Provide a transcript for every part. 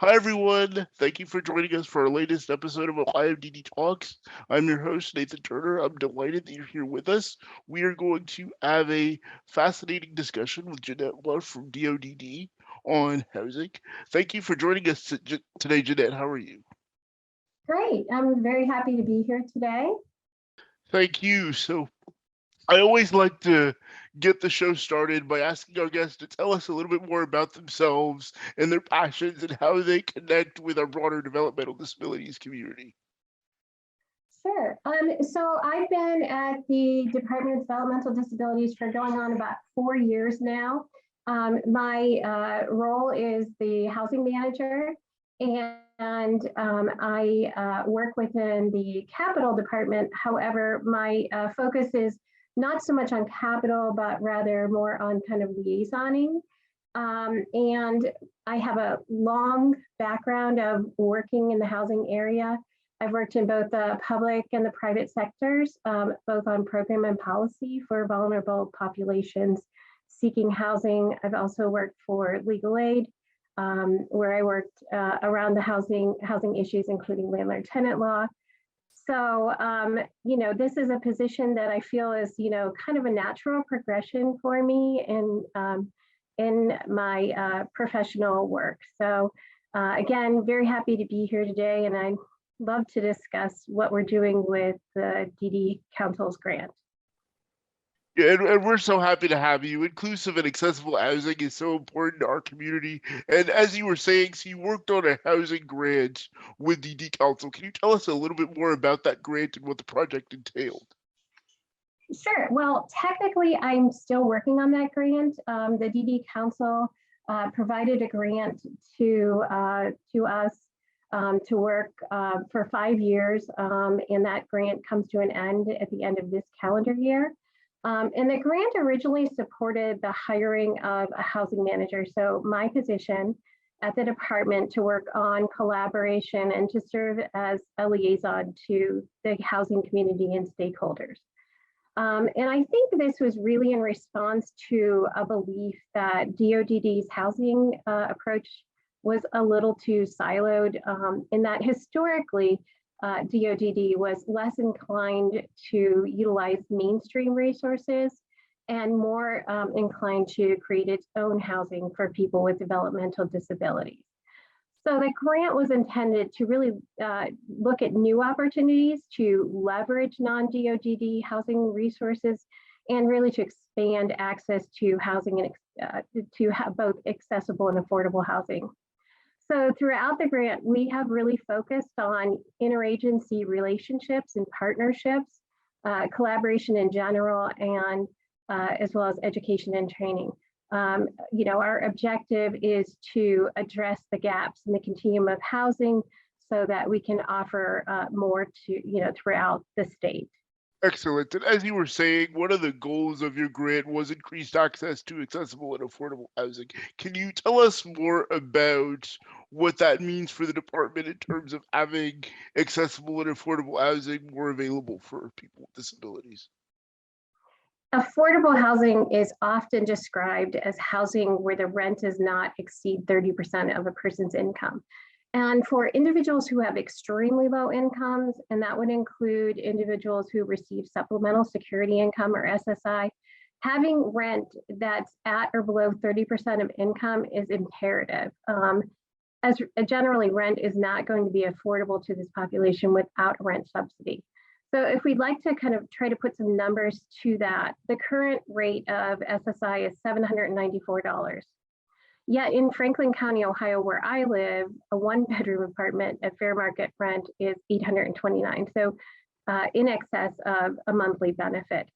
Hi, everyone. Thank you for joining us for our latest episode of Ohio DD Talks. I'm your host, Nathan Turner. I'm delighted that you're here with us. We are going to have a fascinating discussion with Jeannette Welsh from DODD on housing. Thank you for joining us today, Jeannette. How are you? Great. I'm very happy to be here today. Thank you. I always like to get the show started by asking our guests to tell us a little bit more about themselves and their passions and how they connect with our broader developmental disabilities community. Sure. So I've been at the Department of Developmental Disabilities for going on about 4 years now. My role is the housing manager, and I work within the capital department. However, my focus is not so much on capital, but rather more on kind of liaisoning. And I have a long background of working in the housing area. I've worked in both the public and the private sectors, both on program and policy for vulnerable populations seeking housing. I've also worked for legal aid, where I worked around the housing issues, including landlord-tenant law. So, this is a position that I feel is, kind of a natural progression for me in my professional work. So, again, very happy to be here today, and I love to discuss what we're doing with the DD Council's grant. Yeah, and we're so happy to have you. Inclusive and accessible housing is so important to our community. And as you were saying, so you worked on a housing grant with DD Council. Can you tell us a little bit more about that grant and what the project entailed? Sure. Well, technically, I'm still working on that grant. The DD Council provided a grant to us to work for 5 years, and that grant comes to an end at the end of this calendar year. And the grant originally supported the hiring of a housing manager. So my position at the department to work on collaboration and to serve as a liaison to the housing community and stakeholders. And I think this was really in response to a belief that DODD's housing approach was a little too siloed, in that historically, DODD was less inclined to utilize mainstream resources and more inclined to create its own housing for people with developmental disabilities. So the grant was intended to really look at new opportunities to leverage non-DODD housing resources and really to expand access to housing and to have both accessible and affordable housing. So throughout the grant, we have really focused on interagency relationships and partnerships, collaboration in general, and as well as education and training. Our objective is to address the gaps in the continuum of housing so that we can offer more to, throughout the state. Excellent. And as you were saying, one of the goals of your grant was increased access to accessible and affordable housing. Can you tell us more about what that means for the department in terms of having accessible and affordable housing more available for people with disabilities? Affordable housing is often described as housing where the rent does not exceed 30% of a person's income. And for individuals who have extremely low incomes, and that would include individuals who receive supplemental security income or SSI, having rent that's at or below 30% of income is imperative. As generally, rent is not going to be affordable to this population without rent subsidy. So if we'd like to kind of try to put some numbers to that, the current rate of SSI is $794. Yet in Franklin County, Ohio, where I live, a 1-bedroom apartment at fair market rent is $829, so in excess of a monthly benefit.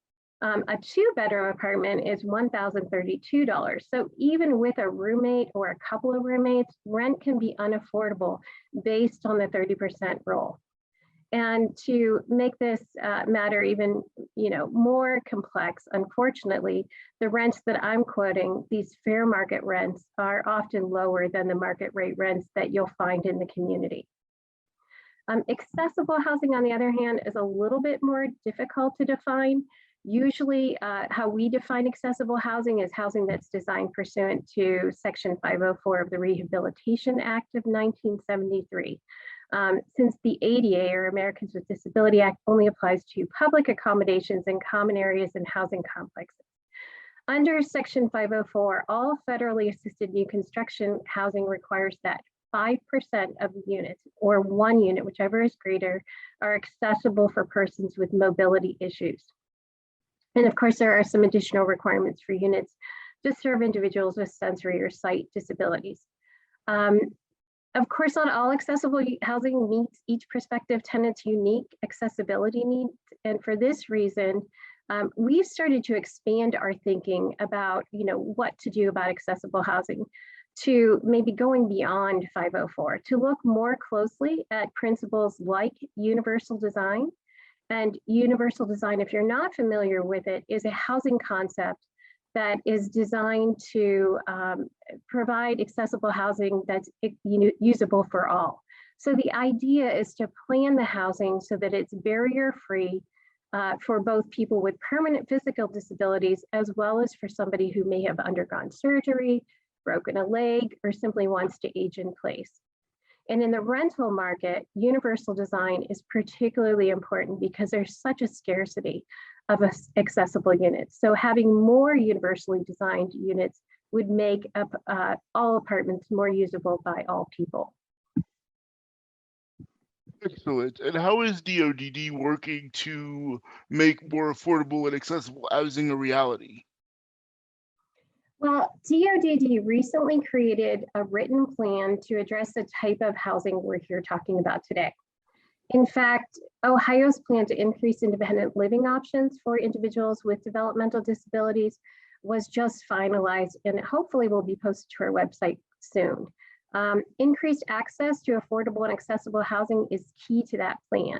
A 2-bedroom apartment is $1,032. So even with a roommate or a couple of roommates, rent can be unaffordable based on the 30% rule. And to make this matter even more complex, unfortunately, the rents that I'm quoting, these fair market rents, are often lower than the market rate rents that you'll find in the community. Accessible housing, on the other hand, is a little bit more difficult to define. Usually, how we define accessible housing is housing that's designed pursuant to Section 504 of the Rehabilitation Act of 1973. Since the ADA, or Americans with Disability Act, only applies to public accommodations in common areas and housing complexes. Under Section 504, all federally assisted new construction housing requires that 5% of the units, or one unit, whichever is greater, are accessible for persons with mobility issues. And of course, there are some additional requirements for units to serve individuals with sensory or sight disabilities. Of course, not all accessible housing meets each prospective tenant's unique accessibility needs. And for this reason, we've started to expand our thinking about, what to do about accessible housing, to maybe going beyond 504, to look more closely at principles like universal design. And universal design, if you're not familiar with it, is a housing concept that is designed to provide accessible housing that's usable for all. So the idea is to plan the housing so that it's barrier-free for both people with permanent physical disabilities, as well as for somebody who may have undergone surgery, broken a leg, or simply wants to age in place. And in the rental market, universal design is particularly important because there's such a scarcity of accessible units. So having more universally designed units would make up all apartments more usable by all people. Excellent. And how is DODD working to make more affordable and accessible housing a reality? Well, DODD recently created a written plan to address the type of housing we're here talking about today. In fact, Ohio's plan to increase independent living options for individuals with developmental disabilities was just finalized, and hopefully will be posted to our website soon. Increased access to affordable and accessible housing is key to that plan.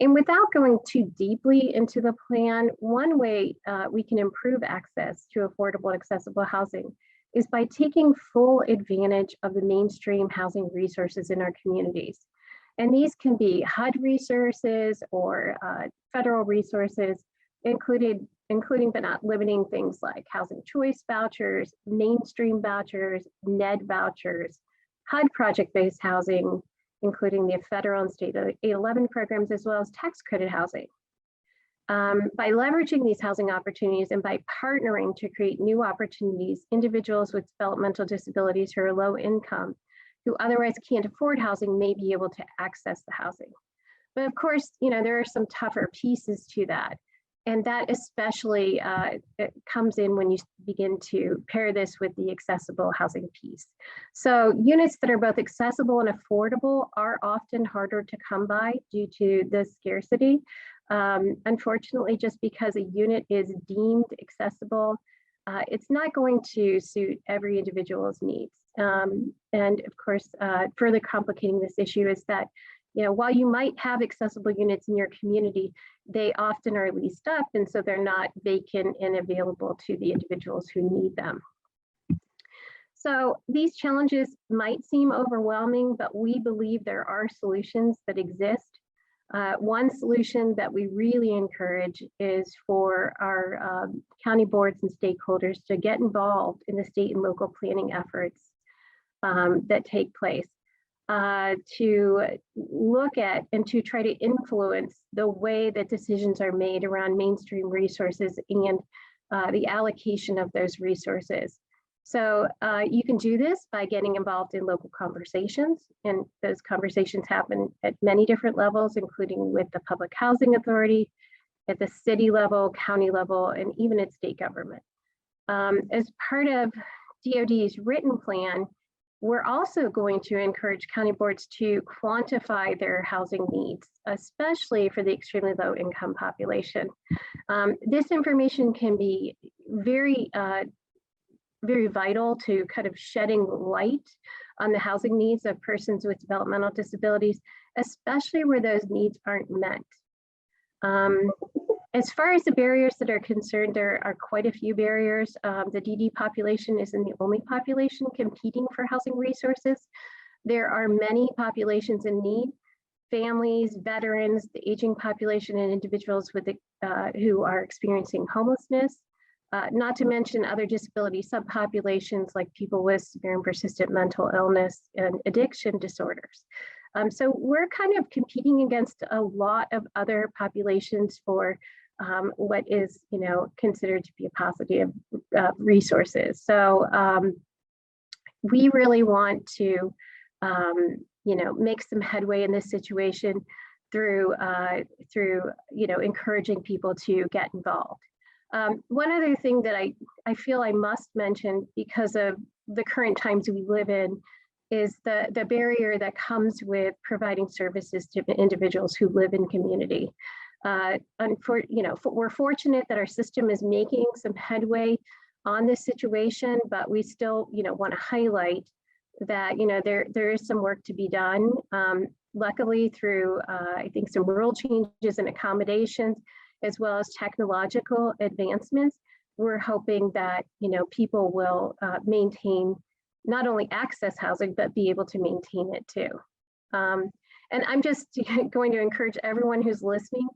And without going too deeply into the plan, one way we can improve access to affordable and accessible housing is by taking full advantage of the mainstream housing resources in our communities. And these can be HUD resources or federal resources, including but not limiting things like housing choice vouchers, mainstream vouchers, NED vouchers, HUD project-based housing, including the federal and state 811 programs, as well as tax credit housing. By leveraging these housing opportunities and by partnering to create new opportunities, individuals with developmental disabilities who are low income, who otherwise can't afford housing, may be able to access the housing. But of course, there are some tougher pieces to that. And that especially it comes in when you begin to pair this with the accessible housing piece. So units that are both accessible and affordable are often harder to come by due to the scarcity. Unfortunately, just because a unit is deemed accessible, it's not going to suit every individual's needs. And of course, further complicating this issue is that while you might have accessible units in your community, they often are leased up, and so they're not vacant and available to the individuals who need them. So these challenges might seem overwhelming, but we believe there are solutions that exist. One solution that we really encourage is for our county boards and stakeholders to get involved in the state and local planning efforts that take place. To look at and to try to influence the way that decisions are made around mainstream resources and the allocation of those resources. So you can do this by getting involved in local conversations, and those conversations happen at many different levels, including with the Public Housing Authority, at the city level, county level, and even at state government. As part of DOD's written plan, we're also going to encourage county boards to quantify their housing needs, especially for the extremely low income population. This information can be very vital to kind of shedding light on the housing needs of persons with developmental disabilities, especially where those needs aren't met. As far as the barriers that are concerned, there are quite a few barriers. The DD population isn't the only population competing for housing resources. There are many populations in need. families, veterans, the aging population, and individuals with who are experiencing homelessness, not to mention other disability subpopulations like people with severe and persistent mental illness and addiction disorders. So we're kind of competing against a lot of other populations for what is, considered to be a paucity of resources. So we really want to, make some headway in this situation through encouraging people to get involved. One other thing that I feel I must mention, because of the current times we live in, is the barrier that comes with providing services to individuals who live in community. We're fortunate that our system is making some headway on this situation, but we still, want to highlight that, there is some work to be done. Luckily, through I think some rule changes and accommodations, as well as technological advancements, we're hoping that, people will maintain not only access housing, but be able to maintain it too. And I'm just going to encourage everyone who's listening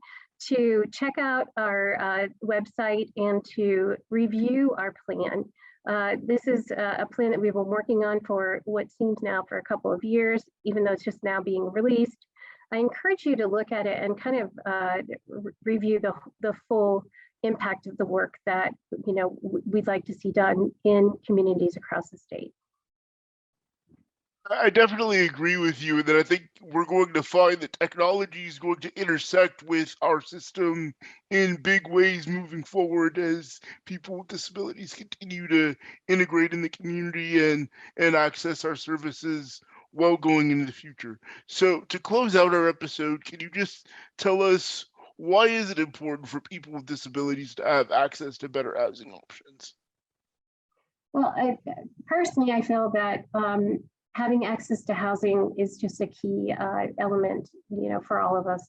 to check out our website and to review our plan. This is a plan that we've been working on for what seems now for a couple of years, even though it's just now being released. I encourage you to look at it and kind of review the full impact of the work that we'd like to see done in communities across the state. I definitely agree with you that I think we're going to find that technology is going to intersect with our system in big ways moving forward as people with disabilities continue to integrate in the community and access our services well going into the future. So to close out our episode, can you just tell us, why is it important for people with disabilities to have access to better housing options? Well, personally, I feel that having access to housing is just a key element, for all of us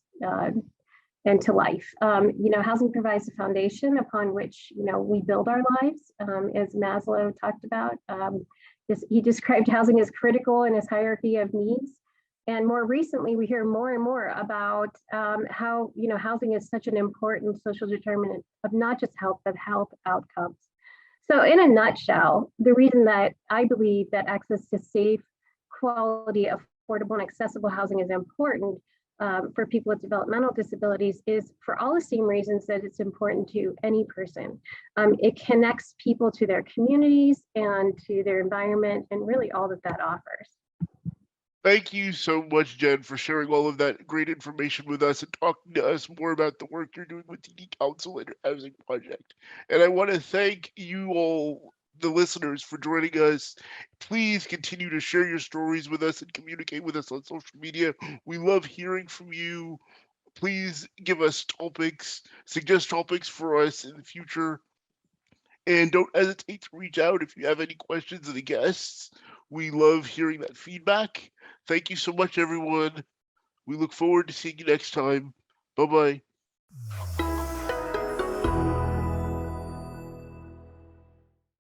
and to life. Housing provides a foundation upon which, we build our lives. As Maslow talked about, he described housing as critical in his hierarchy of needs. And more recently, we hear more and more about how, housing is such an important social determinant of not just health, but health outcomes. So in a nutshell, the reason that I believe that access to safe, quality, affordable, and accessible housing is important for people with developmental disabilities is for all the same reasons that it's important to any person. It connects people to their communities and to their environment, and really all that offers. Thank you so much, Jen, for sharing all of that great information with us and talking to us more about the work you're doing with DD Council and your housing project. And I want to thank you all, the listeners, for joining us. Please continue to share your stories with us and communicate with us on social media. We love hearing from you. Please give us topics, suggest topics for us in the future. And don't hesitate to reach out if you have any questions of the guests. We love hearing that feedback. Thank you so much, everyone. We look forward to seeing you next time. Bye-bye.